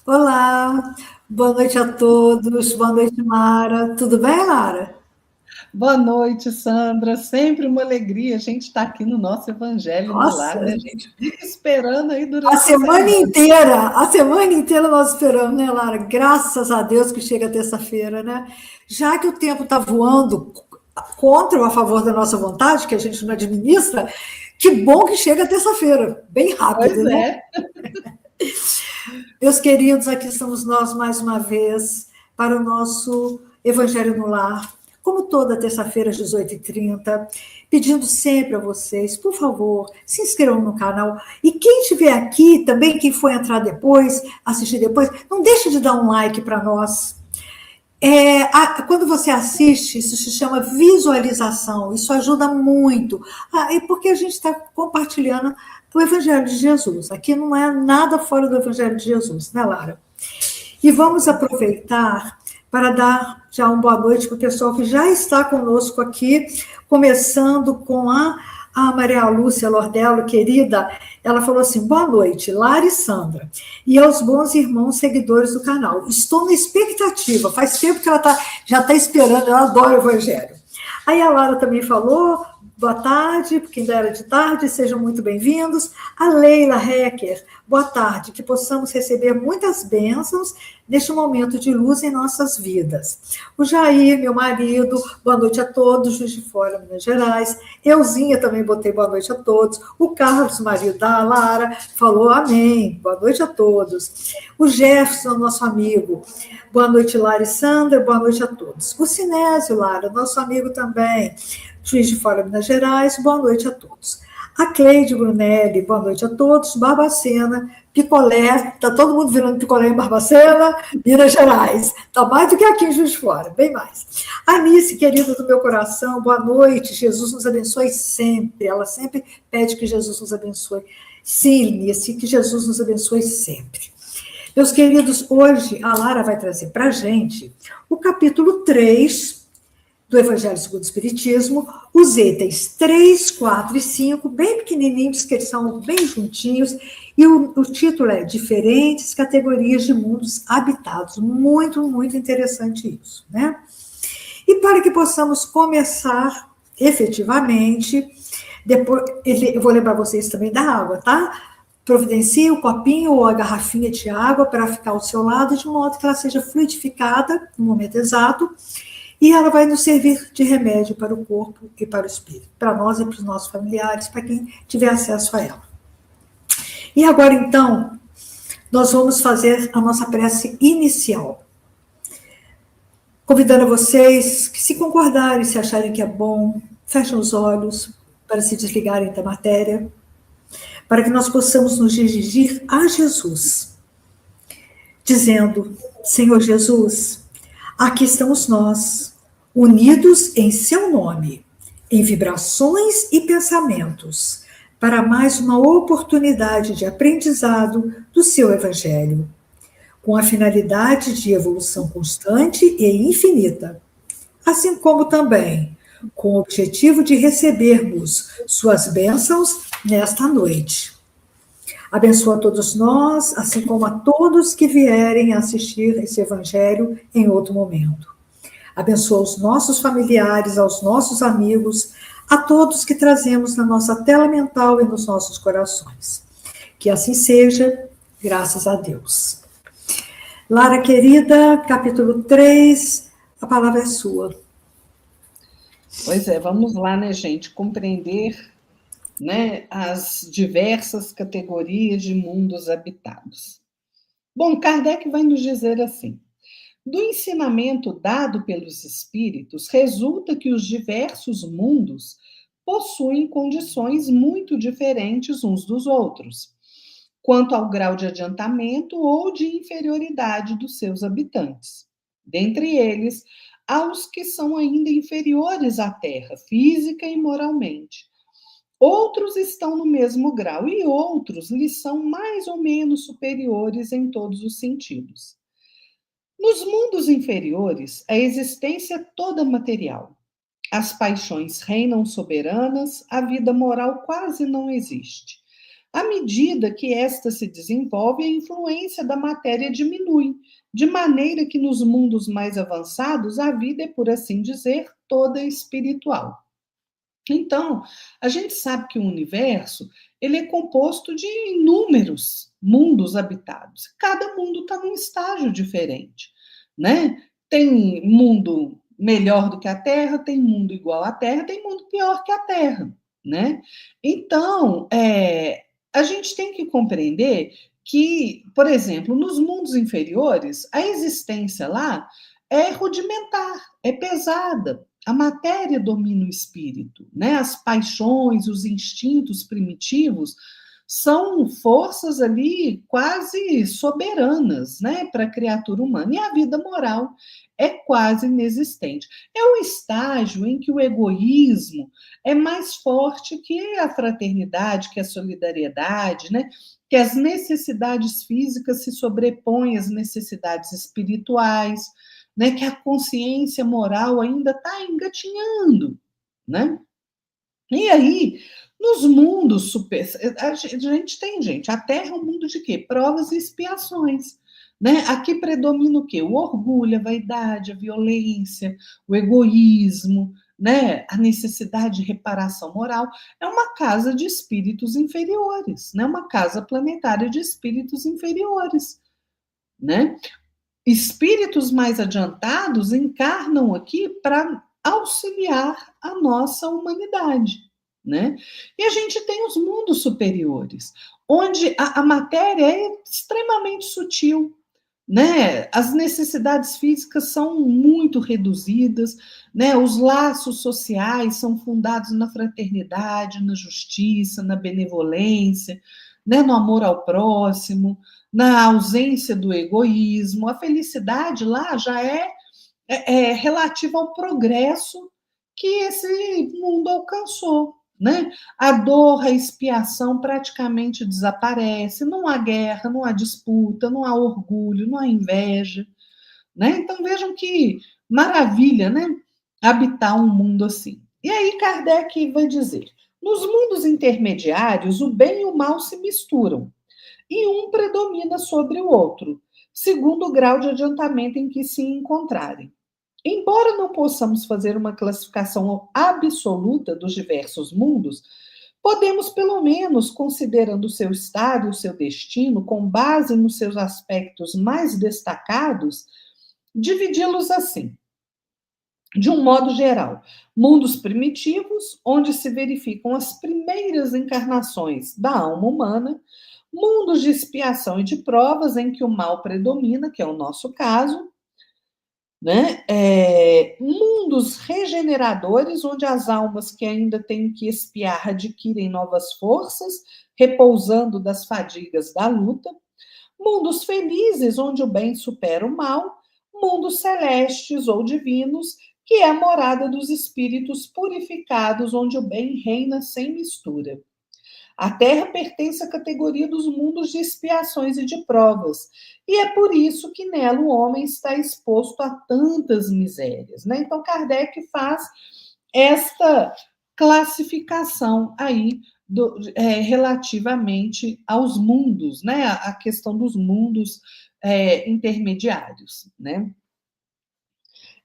Olá, boa noite a todos, boa noite, Mara. Tudo bem, Lara? Boa noite, Sandra. Sempre uma alegria a gente estar aqui no nosso Evangelho no Lar, Nossa, né? A gente fica esperando aí a durante a semana semana. inteira, a semana inteira nós esperamos, né, Lara? Graças a Deus que chega terça-feira, né? Já que o tempo está voando contra ou a favor da nossa vontade, que a gente não administra, que bom que chega terça-feira, bem Pois rápido, né? é. Meus queridos, aqui estamos nós mais uma vez para o nosso Evangelho no Lar, como toda terça-feira às 18h30, pedindo sempre a vocês, por favor, se inscrevam no canal. E quem estiver aqui também, quem for entrar depois, assistir depois, não deixe de dar um like para nós. Quando você assiste, isso se chama visualização, isso ajuda muito, porque a gente está compartilhando o Evangelho de Jesus. Aqui não é nada fora do Evangelho de Jesus, né, Lara? E vamos aproveitar para dar já uma boa noite para o pessoal que já está conosco aqui, começando com a Maria Lúcia Lordello, querida. Ela falou assim: boa noite, Lara e Sandra, e aos bons irmãos seguidores do canal. Estou na expectativa, faz tempo que ela já está esperando, ela adora o Evangelho. Aí a Lara também falou: boa tarde, porque ainda era de tarde, sejam muito bem-vindos. A Leila Hecker, boa tarde, que possamos receber muitas bênçãos neste momento de luz em nossas vidas. O Jair, meu marido, boa noite a todos, Juiz de Fora, Minas Gerais. Euzinha também botei boa noite a todos. O Carlos, marido da Lara, falou amém, boa noite a todos. O Jefferson, nosso amigo, boa noite, Lara e Sandra, boa noite a todos. O Sinésio, Lara, nosso amigo também, Juiz de Fora, Minas Gerais, boa noite a todos. A Cleide Brunelli, boa noite a todos. Barbacena, picolé, está todo mundo virando picolé em Barbacena, Minas Gerais. Está mais do que aqui em Juiz de Fora, bem mais. Anice, querida do meu coração, boa noite. Jesus nos abençoe sempre. Ela sempre pede que Jesus nos abençoe. Sim, Anice, que Jesus nos abençoe sempre. Meus queridos, hoje a Lara vai trazer para a gente o capítulo 3 do Evangelho segundo o Espiritismo, os itens 3, 4 e 5, bem pequenininhos, que eles são bem juntinhos, e o título é Diferentes Categorias de Mundos Habitados. Muito, muito interessante isso, né? E para que possamos começar efetivamente, depois, eu vou lembrar vocês também da água, tá? Providencie o copinho ou a garrafinha de água para ficar ao seu lado, de modo que ela seja fluidificada no momento exato, e ela vai nos servir de remédio para o corpo e para o espírito, para nós e para os nossos familiares, para quem tiver acesso a ela. E agora, então, nós vamos fazer a nossa prece inicial, convidando vocês que, se concordarem, se acharem que é bom, fechem os olhos para se desligarem da matéria, para que nós possamos nos dirigir a Jesus, dizendo: Senhor Jesus, aqui estamos nós, unidos em seu nome, em vibrações e pensamentos, para mais uma oportunidade de aprendizado do seu Evangelho, com a finalidade de evolução constante e infinita, assim como também com o objetivo de recebermos suas bênçãos nesta noite. Abençoa a todos nós, assim como a todos que vierem a assistir esse Evangelho em outro momento. Abençoa os nossos familiares, aos nossos amigos, a todos que trazemos na nossa tela mental e nos nossos corações. Que assim seja, graças a Deus. Lara querida, capítulo 3, a palavra é sua. Pois é, vamos lá, né, gente, compreender, né, as diversas categorias de mundos habitados. Bom, Kardec vai nos dizer assim: do ensinamento dado pelos espíritos, resulta que os diversos mundos possuem condições muito diferentes uns dos outros, quanto ao grau de adiantamento ou de inferioridade dos seus habitantes. Dentre eles, há os que são ainda inferiores à Terra, física e moralmente. Outros estão no mesmo grau e outros lhes são mais ou menos superiores em todos os sentidos. Nos mundos inferiores, a existência é toda material. As paixões reinam soberanas, a vida moral quase não existe. À medida que esta se desenvolve, a influência da matéria diminui, de maneira que nos mundos mais avançados a vida é, por assim dizer, toda espiritual. Então, a gente sabe que o universo ele é composto de inúmeros mundos habitados. Cada mundo está num estágio diferente, né? Tem mundo melhor do que a Terra, tem mundo igual à Terra, tem mundo pior que a Terra, né? Então, a gente tem que compreender que, por exemplo, nos mundos inferiores, a existência lá é rudimentar, é pesada. A matéria domina o espírito, né? As paixões, os instintos primitivos são forças ali quase soberanas, né, para a criatura humana. E a vida moral é quase inexistente. É o estágio em que o egoísmo é mais forte que a fraternidade, que a solidariedade, né? Que as necessidades físicas se sobrepõem às necessidades espirituais, né, que a consciência moral ainda está engatinhando, né? E aí, nos mundos super... A gente tem, gente, a Terra é um mundo de quê? Provas e expiações, né? Aqui predomina o quê? O orgulho, a vaidade, a violência, o egoísmo, né? A necessidade de reparação moral. É uma casa de espíritos inferiores, né? Uma casa planetária de espíritos inferiores, né? Espíritos mais adiantados encarnam aqui para auxiliar a nossa humanidade, né? E a gente tem os mundos superiores, onde a matéria é extremamente sutil, né? As necessidades físicas são muito reduzidas, né? Os laços sociais são fundados na fraternidade, na justiça, na benevolência, né? No amor ao próximo, na ausência do egoísmo. A felicidade lá já é relativa ao progresso que esse mundo alcançou, né? A dor, a expiação praticamente desaparece, não há guerra, não há disputa, não há orgulho, não há inveja, né? Então vejam que maravilha, né? Habitar um mundo assim. E aí Kardec vai dizer: nos mundos intermediários, o bem e o mal se misturam, e um predomina sobre o outro, segundo o grau de adiantamento em que se encontrarem. Embora não possamos fazer uma classificação absoluta dos diversos mundos, podemos, pelo menos, considerando o seu estado e o seu destino, com base nos seus aspectos mais destacados, dividi-los assim. De um modo geral, mundos primitivos, onde se verificam as primeiras encarnações da alma humana, mundos de expiação e de provas, em que o mal predomina, que é o nosso caso, né? Mundos regeneradores, onde as almas que ainda têm que expiar adquirem novas forças, repousando das fadigas da luta. Mundos felizes, onde o bem supera o mal. Mundos celestes ou divinos, que é a morada dos espíritos purificados, onde o bem reina sem mistura. A Terra pertence à categoria dos mundos de expiações e de provas, e é por isso que nela o homem está exposto a tantas misérias, né? Então, Kardec faz esta classificação aí relativamente aos mundos, né? A questão dos mundos intermediários, né?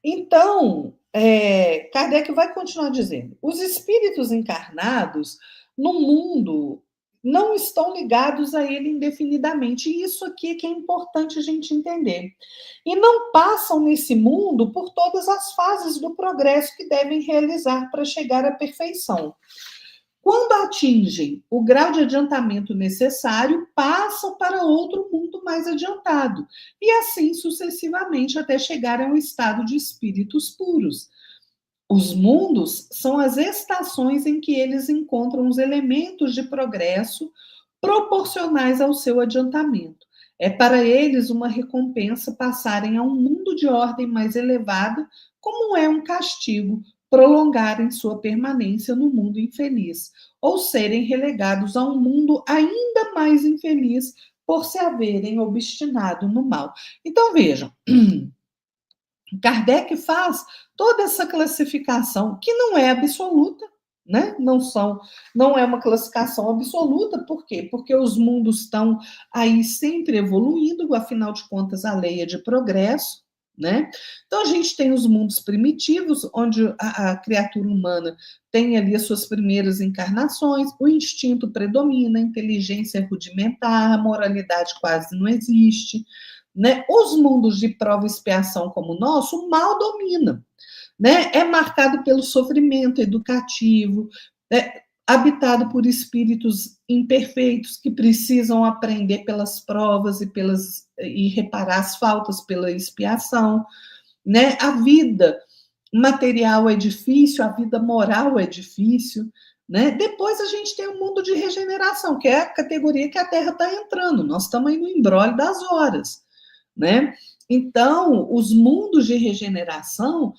Então, Kardec vai continuar dizendo: os espíritos encarnados no mundo não estão ligados a ele indefinidamente. E isso aqui é que é importante a gente entender. E não passam nesse mundo por todas as fases do progresso que devem realizar para chegar à perfeição. Quando atingem o grau de adiantamento necessário, passam para outro mundo mais adiantado, e assim sucessivamente até chegar a um estado de espíritos puros. Os mundos são as estações em que eles encontram os elementos de progresso proporcionais ao seu adiantamento. É para eles uma recompensa passarem a um mundo de ordem mais elevada, como é um castigo prolongarem sua permanência no mundo infeliz, ou serem relegados a um mundo ainda mais infeliz por se haverem obstinado no mal. Então, vejam, Kardec faz toda essa classificação, que não é absoluta, né? Não é uma classificação absoluta, por quê? Porque os mundos estão aí sempre evoluindo, afinal de contas, a lei é de progresso, né? Então, a gente tem os mundos primitivos, onde a criatura humana tem ali as suas primeiras encarnações, o instinto predomina, a inteligência é rudimentar, a moralidade quase não existe, né? Os mundos de prova e expiação como o nosso, o mal domina, né? É marcado pelo sofrimento educativo, habitado por espíritos imperfeitos que precisam aprender pelas provas e reparar as faltas pela expiação, né? A vida material é difícil, a vida moral é difícil, né? Depois a gente tem o mundo de regeneração, que é a categoria que a Terra está entrando. Nós estamos aí no embrólio das horas, né? Então, os mundos de regeneração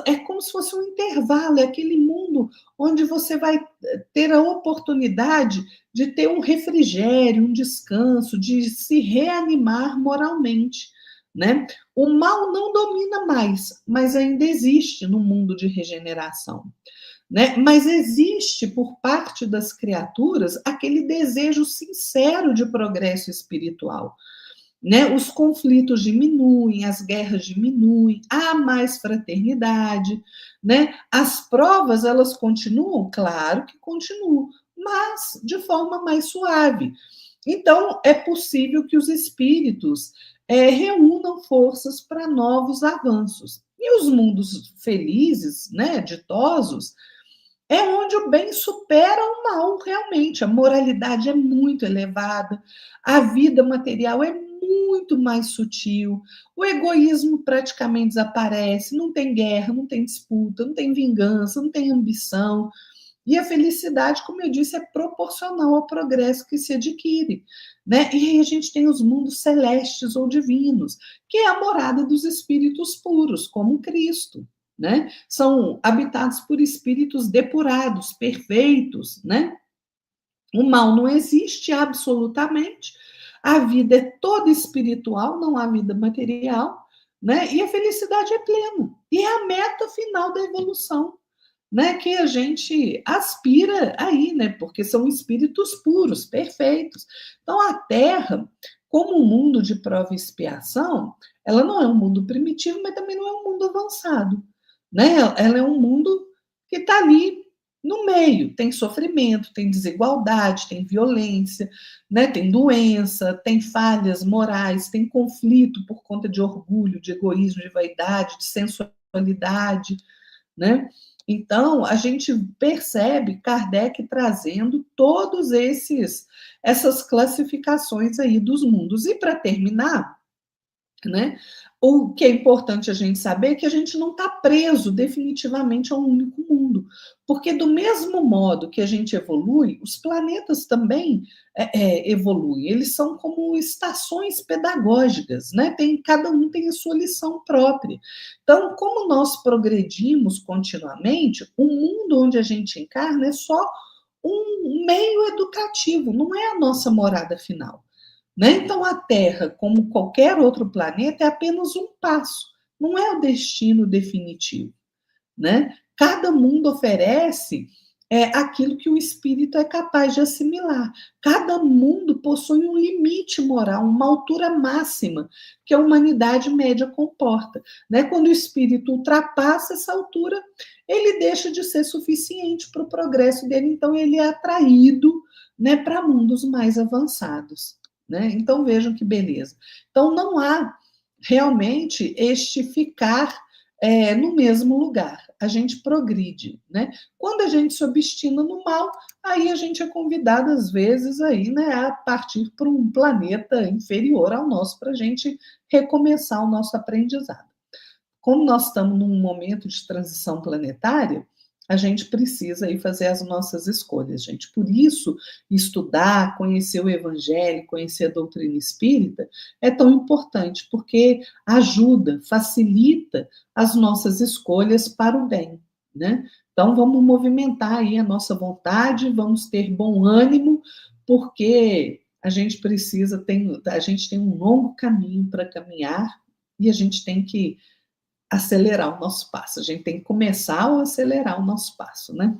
é como se fosse um intervalo, é aquele mundo onde você vai ter a oportunidade de ter um refrigério, um descanso, de se reanimar moralmente, né? O mal não domina mais, mas ainda existe no mundo de regeneração, né? Mas existe por parte das criaturas aquele desejo sincero de progresso espiritual, né? Os conflitos diminuem, as guerras diminuem, há mais fraternidade, né? As provas, elas continuam? Claro que continuam, mas de forma mais suave. Então, é possível que os espíritos reúnam forças para novos avanços. E os mundos felizes, né, ditosos, é onde o bem supera o mal, realmente. A moralidade é muito elevada, a vida material é muito mais sutil, o egoísmo praticamente desaparece, não tem guerra, não tem disputa, não tem vingança, não tem ambição. E a felicidade, como eu disse, é proporcional ao progresso que se adquire, né? E aí a gente tem os mundos celestes ou divinos, que é a morada dos espíritos puros, como Cristo, né? São habitados por espíritos depurados, perfeitos, né? O mal não existe absolutamente, a vida é toda espiritual, não há vida material, né? E a felicidade é plena. E é a meta final da evolução, né, que a gente aspira aí, né, porque são espíritos puros, perfeitos. Então, a Terra, como um mundo de prova e expiação, ela não é um mundo primitivo, mas também não é um mundo avançado, né? Ela é um mundo que está ali no meio, tem sofrimento, tem desigualdade, tem violência, né? Tem doença, tem falhas morais, tem conflito por conta de orgulho, de egoísmo, de vaidade, de sensualidade, né? Então, a gente percebe Kardec trazendo todos essas classificações aí dos mundos. E para terminar, né, o que é importante a gente saber é que a gente não está preso definitivamente a um único mundo, porque do mesmo modo que a gente evolui, os planetas também evoluem, eles são como estações pedagógicas, né? Cada um tem a sua lição própria. Então, como nós progredimos continuamente, o mundo onde a gente encarna é só um meio educativo, não é a nossa morada final, né? Então, a Terra, como qualquer outro planeta, é apenas um passo, não é o destino definitivo, né? Cada mundo oferece aquilo que o espírito é capaz de assimilar. Cada mundo possui um limite moral, uma altura máxima que a humanidade média comporta, né? Quando o espírito ultrapassa essa altura, ele deixa de ser suficiente para o progresso dele, então ele é atraído, né, para mundos mais avançados, né? Então vejam que beleza. Então não há realmente este ficar no mesmo lugar. A gente progride, né? Quando a gente se obstina no mal, aí a gente é convidado, às vezes, aí, né, a partir para um planeta inferior ao nosso, para a gente recomeçar o nosso aprendizado. Como nós estamos num momento de transição planetária, a gente precisa aí fazer as nossas escolhas, gente. Por isso, estudar, conhecer o Evangelho, conhecer a doutrina espírita é tão importante, porque ajuda, facilita as nossas escolhas para o bem, né? Então, vamos movimentar aí a nossa vontade, vamos ter bom ânimo, porque a gente precisa, a gente tem um longo caminho para caminhar e a gente tem que acelerar o nosso passo. A gente tem que começar ou acelerar o nosso passo, né?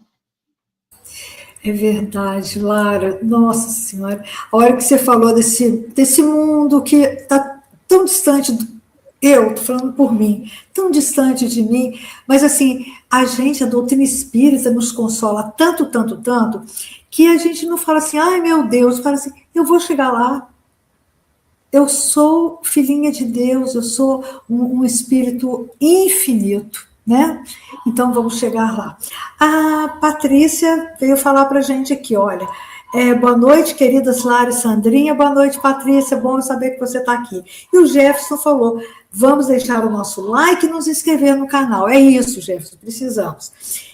É verdade, Lara. Nossa Senhora. A hora que você falou desse mundo que está tão distante, eu estou falando por mim, tão distante de mim, mas assim, a gente, a doutrina espírita nos consola tanto, tanto, tanto, que a gente não fala assim, ai meu Deus, fala assim, eu vou chegar lá, eu sou filhinha de Deus, eu sou um espírito infinito, né? Então vamos chegar lá. A Patrícia veio falar para a gente aqui, olha. Boa noite, queridas Lara e Sandrinha. Boa noite, Patrícia. Bom saber que você está aqui. E o Jefferson falou: vamos deixar o nosso like e nos inscrever no canal. É isso, Jefferson, precisamos.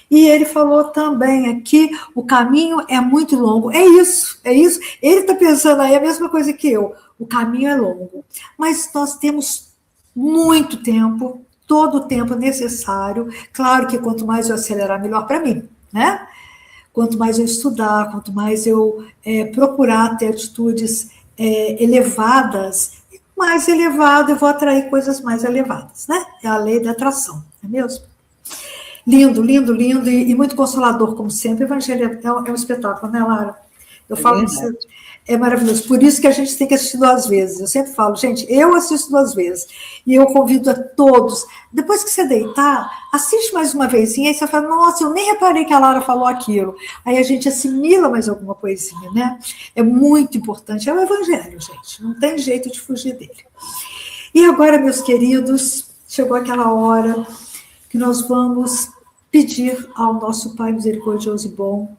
E ele falou também aqui: o caminho é muito longo. É isso, é isso. Ele está pensando aí a mesma coisa que eu. O caminho é longo. Mas nós temos muito tempo, todo o tempo necessário. Claro que quanto mais eu acelerar, melhor para mim, né? Quanto mais eu estudar, quanto mais eu procurar ter atitudes elevadas, mais elevado eu vou atrair coisas mais elevadas, né? É a lei da atração, não é mesmo? Lindo, lindo, lindo e muito consolador, como sempre. O Evangelho é um espetáculo, né, Lara? Eu falo que você é maravilhoso. Por isso que a gente tem que assistir 2 vezes. Eu sempre falo, gente, eu assisto 2 vezes. E eu convido a todos. Depois que você deitar, assiste mais uma vezinha. Aí você fala, nossa, eu nem reparei que a Lara falou aquilo. Aí a gente assimila mais alguma coisinha, né? É muito importante. É o Evangelho, gente. Não tem jeito de fugir dele. E agora, meus queridos, chegou aquela hora que nós vamos pedir ao nosso Pai misericordioso e bom,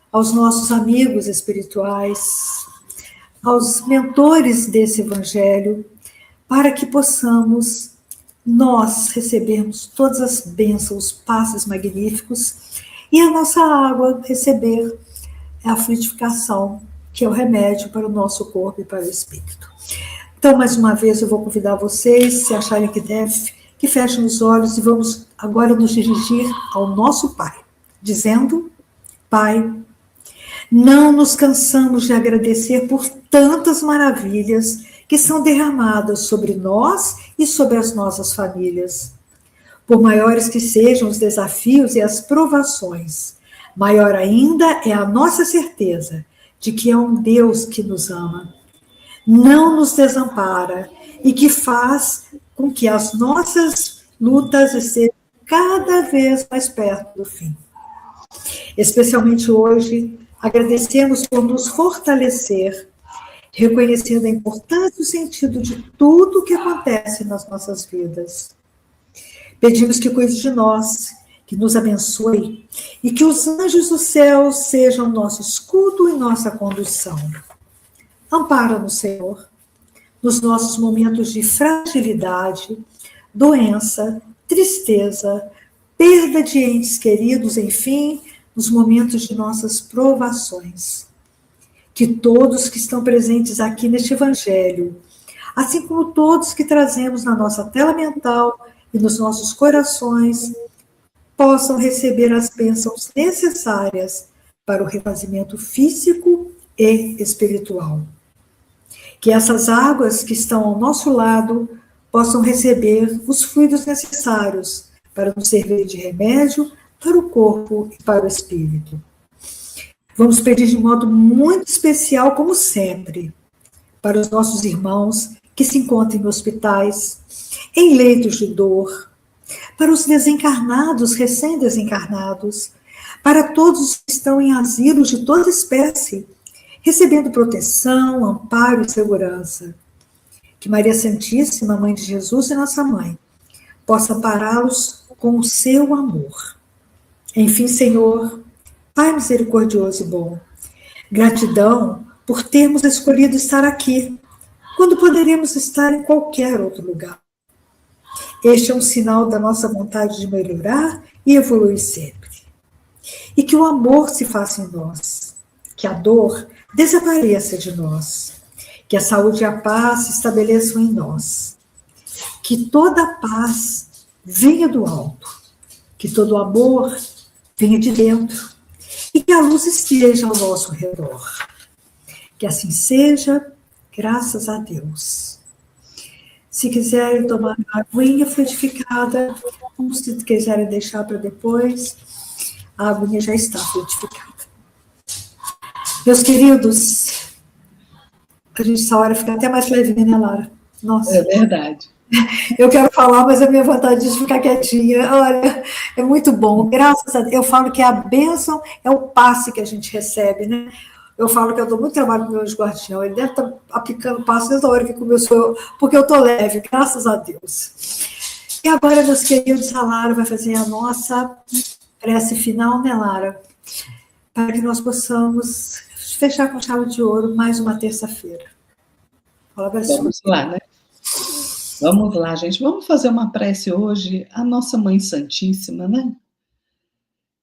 aos nossos amigos espirituais, aos mentores desse Evangelho, para que possamos nós recebermos todas as bênçãos, passes magníficos, e a nossa água receber a frutificação, que é o remédio para o nosso corpo e para o espírito. Então, mais uma vez, eu vou convidar vocês, se acharem que deve, que fechem os olhos e vamos agora nos dirigir ao nosso Pai, dizendo: Pai, não nos cansamos de agradecer por tantas maravilhas que são derramadas sobre nós e sobre as nossas famílias. Por maiores que sejam os desafios e as provações, maior ainda é a nossa certeza de que é um Deus que nos ama, não nos desampara e que faz com que as nossas lutas estejam cada vez mais perto do fim. Especialmente hoje, agradecemos por nos fortalecer, reconhecendo a importância e o sentido de tudo o que acontece nas nossas vidas. Pedimos que cuide de nós, que nos abençoe e que os anjos do céu sejam nosso escudo e nossa condução. Ampara-nos, Senhor, nos nossos momentos de fragilidade, doença, tristeza, perda de entes queridos, enfim, nos momentos de nossas provações. Que todos que estão presentes aqui neste Evangelho, assim como todos que trazemos na nossa tela mental e nos nossos corações, possam receber as bênçãos necessárias para o refazimento físico e espiritual. Que essas águas que estão ao nosso lado possam receber os fluidos necessários para nos servir de remédio para o corpo e para o espírito. Vamos pedir de modo muito especial, como sempre, para os nossos irmãos que se encontram em hospitais, em leitos de dor, para os desencarnados, recém-desencarnados, para todos os que estão em asilos de toda espécie, recebendo proteção, amparo e segurança. Que Maria Santíssima, Mãe de Jesus e nossa Mãe, possa ampará-los com o seu amor. Enfim, Senhor, Pai misericordioso e bom, gratidão por termos escolhido estar aqui, quando poderíamos estar em qualquer outro lugar. Este é um sinal da nossa vontade de melhorar e evoluir sempre. E que o amor se faça em nós, que a dor desapareça de nós, que a saúde e a paz se estabeleçam em nós, que toda a paz venha do alto, que todo o amor venha de dentro e que a luz esteja ao nosso redor. Que assim seja, graças a Deus. Se quiserem tomar uma aguinha frutificada, ou se quiserem deixar para depois, a aguinha já está frutificada. Meus queridos, a gente essa hora fica até mais levinha, né, Lara? Nossa. É verdade. Eu quero falar, mas a minha vontade de ficar quietinha. Olha, é muito bom. Graças a Deus, eu falo que a bênção é o passe que a gente recebe, né? Eu falo que eu dou muito trabalho com o meu guardião. Ele deve estar aplicando passe desde a hora que começou, porque eu estou leve, graças a Deus. E agora, meus queridos, a Lara vai fazer a nossa prece final, né, Lara? Para que nós possamos fechar com chave de ouro mais uma terça-feira. Vamos lá, né? Vamos lá, gente. Vamos fazer uma prece hoje à nossa Mãe Santíssima, né?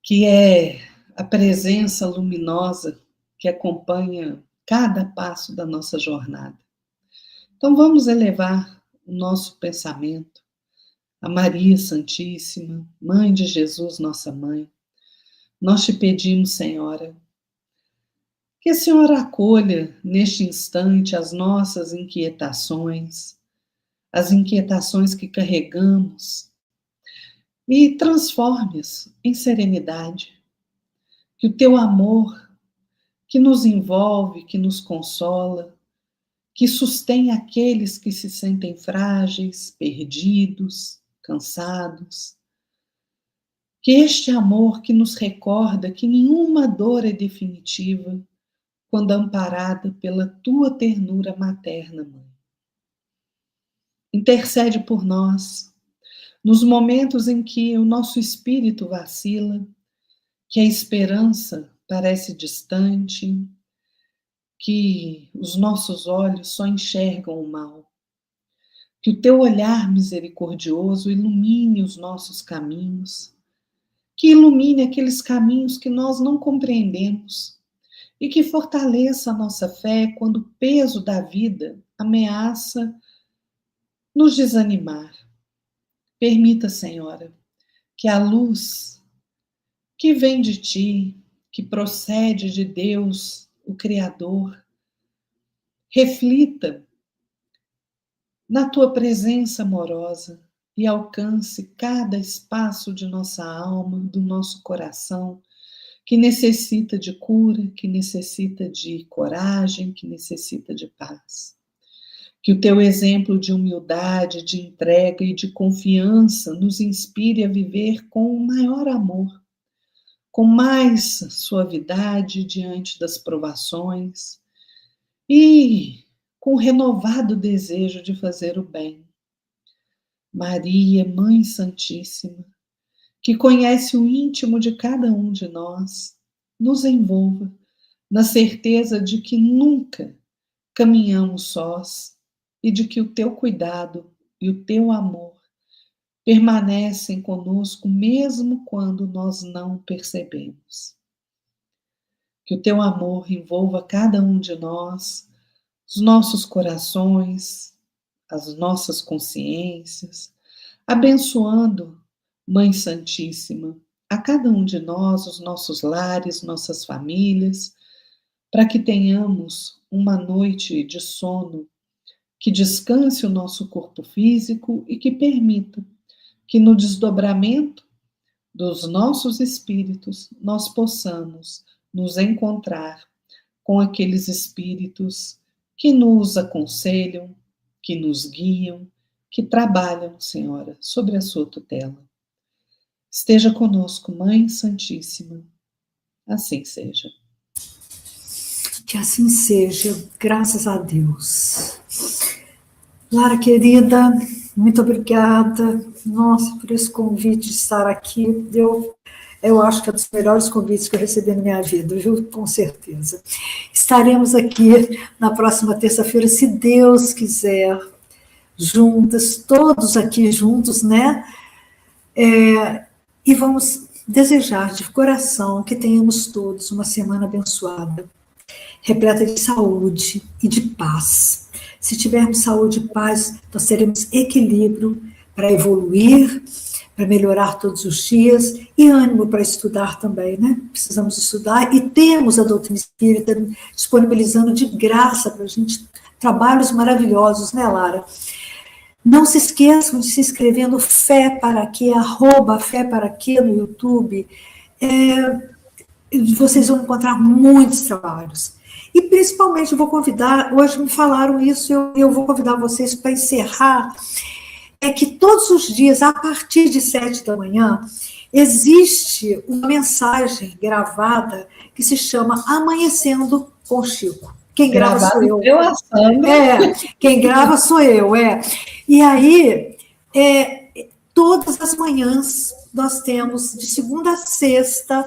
Que é a presença luminosa que acompanha cada passo da nossa jornada. Então, vamos elevar o nosso pensamento a Maria Santíssima, Mãe de Jesus, nossa Mãe. Nós te pedimos, Senhora, que a Senhora acolha neste instante as nossas inquietações, as inquietações que carregamos, e transforme-as em serenidade. Que o teu amor, que nos envolve, que nos consola, que sustém aqueles que se sentem frágeis, perdidos, cansados. Que este amor que nos recorda que nenhuma dor é definitiva quando amparada pela tua ternura materna, Mãe. Intercede por nós, nos momentos em que o nosso espírito vacila, que a esperança parece distante, que os nossos olhos só enxergam o mal. Que o teu olhar misericordioso ilumine os nossos caminhos, que ilumine aqueles caminhos que nós não compreendemos e que fortaleça a nossa fé quando o peso da vida ameaça nos desanimar. Permita, Senhora, que a luz que vem de ti, que procede de Deus, o Criador, reflita na tua presença amorosa e alcance cada espaço de nossa alma, do nosso coração, que necessita de cura, que necessita de coragem, que necessita de paz. Que o teu exemplo de humildade, de entrega e de confiança nos inspire a viver com o maior amor, com mais suavidade diante das provações e com renovado desejo de fazer o bem. Maria, Mãe Santíssima, que conhece o íntimo de cada um de nós, nos envolva na certeza de que nunca caminhamos sós e de que o teu cuidado e o teu amor permanecem conosco mesmo quando nós não percebemos. Que o teu amor envolva cada um de nós, os nossos corações, as nossas consciências, abençoando, Mãe Santíssima, a cada um de nós, os nossos lares, nossas famílias, para que tenhamos uma noite de sono que descanse o nosso corpo físico e que permita que no desdobramento dos nossos espíritos nós possamos nos encontrar com aqueles espíritos que nos aconselham, que nos guiam, que trabalham, Senhora, sobre a sua tutela. Esteja conosco, Mãe Santíssima. Assim seja. Que assim seja, graças a Deus. Lara, querida, muito obrigada, nossa, por esse convite de estar aqui. Eu acho que é um dos melhores convites que eu recebi na minha vida, viu? Com certeza. Estaremos aqui na próxima terça-feira, se Deus quiser, juntas, todos aqui juntos, né? E vamos desejar de coração que tenhamos todos uma semana abençoada, repleta de saúde e de paz. Se tivermos saúde e paz, nós teremos equilíbrio para evoluir, para melhorar todos os dias, e ânimo para estudar também, né? Precisamos estudar, e temos a doutrina espírita disponibilizando de graça para a gente trabalhos maravilhosos, né, Lara? Não se esqueçam de se inscrever no Fé para Quê, @Fé para Quê no YouTube. vocês vão encontrar muitos trabalhos. E principalmente eu vou convidar, hoje me falaram isso, eu vou convidar vocês para encerrar, é que todos os dias, a partir de 7 da manhã, existe uma mensagem gravada que se chama Amanhecendo com Chico. Quem grava sou eu. Quem grava sou eu, E aí, todas as manhãs, nós temos, de segunda a sexta,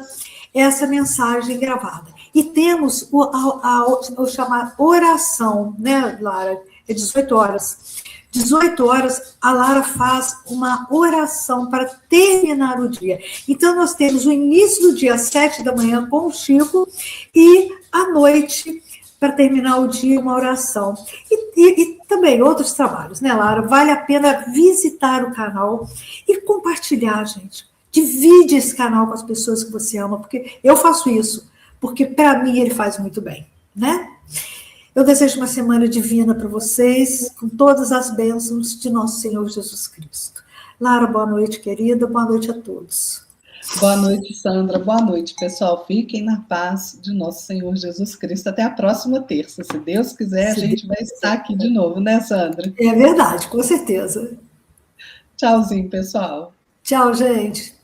essa mensagem gravada. E temos o chamar oração, né, Lara? É 18 horas. 18 horas, a Lara faz uma oração para terminar o dia. Então, nós temos o início do dia às 7 da manhã com o Chico e à noite, para terminar o dia, uma oração. E também outros trabalhos, né, Lara? Vale a pena visitar o canal e compartilhar, gente. Divide esse canal com as pessoas que você ama, porque eu faço isso, porque para mim ele faz muito bem, né? Eu desejo uma semana divina para vocês, com todas as bênçãos de nosso Senhor Jesus Cristo. Lara, boa noite, querida, boa noite a todos. Boa noite, Sandra, boa noite, pessoal. Fiquem na paz de nosso Senhor Jesus Cristo. Até a próxima terça. Se Deus quiser, a gente vai estar aqui de novo, né, Sandra? É verdade, com certeza. Tchauzinho, pessoal. Tchau, gente.